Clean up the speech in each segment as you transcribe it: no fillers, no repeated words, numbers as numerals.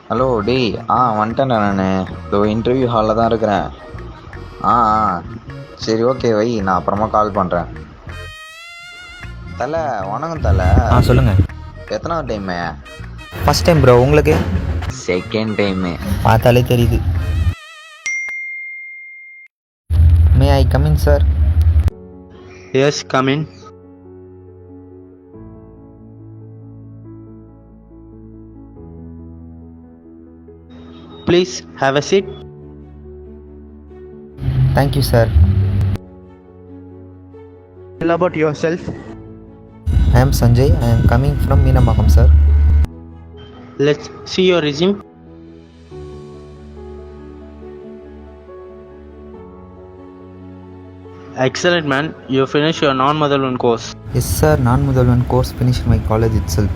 Hello டேய், வந்துட்டேன்டா நான். இதோ இன்டர்வியூ ஹாலில் தான் இருக்கிறேன். ஆ ஆ சரி, ஓகே வை, நான் அப்புறமா கால் பண்ணுறேன். தலை வணக்கம் தலை. சொல்லுங்க. எத்தனாவது டைமு? First time bro. உங்களுக்கு? Second time. பார்த்தாலே தெரியுது. May I come in sir? Yes, come in. Please have a seat. Thank you sir. Tell about yourself. I am Sanjay. I am coming from Meenambakkam sir. Let's see your resume. Excellent man, you finished your non-mother-tongue course. Yes sir, நான் Mudhalvan course finish my college itself.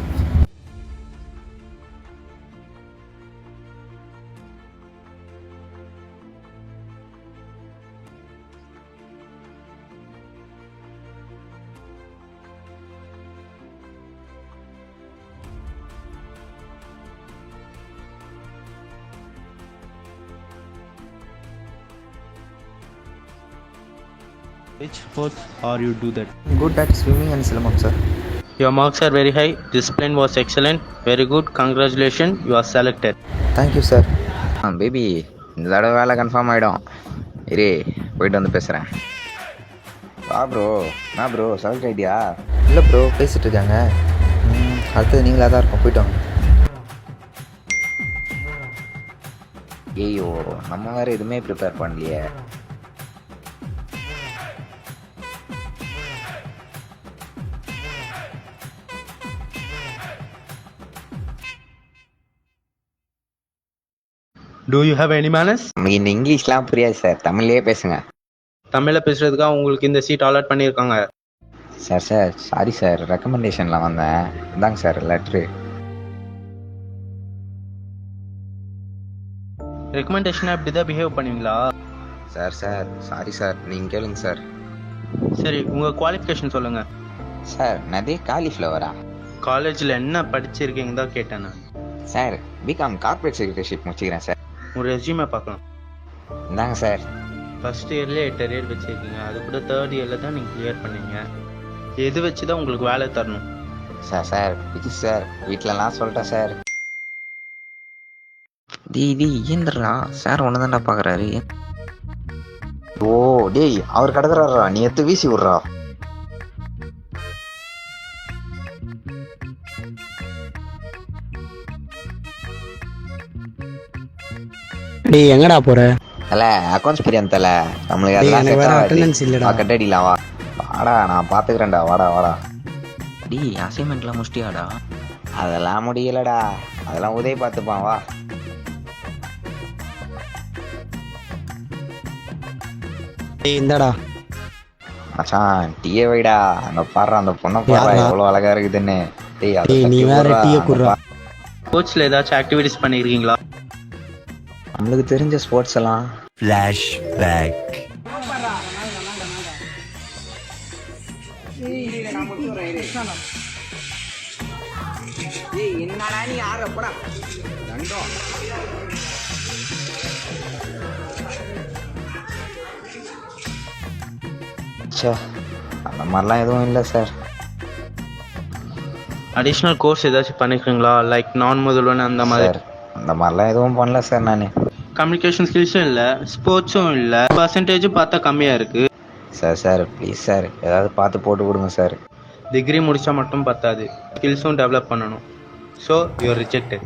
Which sports are you do that? Good at swimming and Silambam sir. Your marks are very high. Discipline was excellent. Very good. Congratulations, you are selected. Thank you sir. Baby, இந்த தடவை வேலை confirm ஆகிடும். இரு, போயிட்டு வந்து பேசுகிறேன். Bro. நான் bro select idea? இல்லை ப்ரோ, பேசிகிட்டு இருக்காங்க. அடுத்தது நீங்களாக தான் இருக்கும், போயிட்டு வாங்க. ஐயோ, நம்ம வேறு எதுவுமே ப்ரிப்பேர் பண்ணலையே. Do you have any manners? நமக்கு இந்த இங்கிலீஷ்லாம் புரியாது சார், தமிழ்லேயே பேசுங்க. தமிழில் பேசுகிறதுக்காக உங்களுக்கு இந்த சீட் அலாட் பண்ணியிருக்காங்க. சார் சாரி சார், ரெக்கமெண்டேஷனில் வந்தேன். இந்தாங்க சார் லெட்ரு. ரெக்கமெண்டேஷனாக இப்படி தான் பிஹேவ் பண்ணுவீங்களா? சார் சாரி சார், நீங்கள் கேளுங்க சார். சரி, உங்கள் குவாலிஃபிகேஷன் சொல்லுங்கள். சார் நதே காலிஃப்ளவரா? காலேஜில் என்ன படிச்சிருக்கீங்க தான் கேட்டேன் நான். சார் பிகாம் கார்பரேட் செக்ரட்டரிஷிப் முடிச்சுக்கிறேன் சார். உங்கள் ரெஸ்யூமே பார்க்கலாம். இந்தாங்க சார். ஃபஸ்ட் இயர்லேயே 8 அரியர் வச்சுருக்கீங்க. அது கூட தேர்ட் இயரில் தான் நீங்கள் கிளியர் பண்ணீங்க. எது வச்சு தான் உங்களுக்கு வேலை தரணும்? சார் ப்ளீஸ் சார், வீட்டிலலாம் சொல்லிட்டேன் சார். டி ஏந்திரா, சார் ஒன்று தான்டா பார்க்குறாரு. ஓ டேய், அவர் கிடக்குறாரா, நீ எடுத்து வீசி விட்றா. டேய் எங்கடா போற? தல அக்கௌண்ட்ஸ் பிரியான் தல, நம்மளுக்கு அதெல்லாம் கட்டடிலாம். வாடா, நான் பார்த்துக்கிறேன்டா, வாடா. டி அசைன்மெண்ட்லாம் முடிச்சிட்டியாடா? அதெல்லாம் முடியலடா, அதெல்லாம் உதவி பார்த்துப்பான், வா. டேய் இந்தடா மச்சான், டீயே வைடா. அங்க பாடுற அந்த பொண்ணை பாடுறா, எவ்வளோ அழகா இருக்குதுன்னு. டேய் நீ வேற டீயை குடுறா. கோச்சில் ஏதாச்சும் ஆக்டிவிட்டிஸ் பண்ணியிருக்கீங்களா? நம்மளுக்கு தெரிஞ்ச ஸ்போர்ட்ஸ் எல்லாம். Flash back. அந்த மாதிரிலாம் எதுவும் இல்லை சார். அடிஷ்னல் கோர்ஸ் ஏதாச்சும் பண்ணியிருக்கீங்களா? லைக் நான் முதல்வன் அந்த மாதிரி. அந்த மாதிரிலாம் எதுவும் பண்ணல சார். நான் கம்யூனிகேஷன் ஸ்கில்ஸும் இல்லை, ஸ்போர்ட்ஸும் இல்லை, பர்சன்டேஜும் பார்த்தா கம்மியாக இருக்குது. சார் ப்ளீஸ் சார், ஏதாவது பார்த்து போட்டு கொடுங்க சார். டிகிரி முடித்தா மட்டும் பத்தாது, ஸ்கில்ஸும் டெவலப் பண்ணணும். So you are rejected.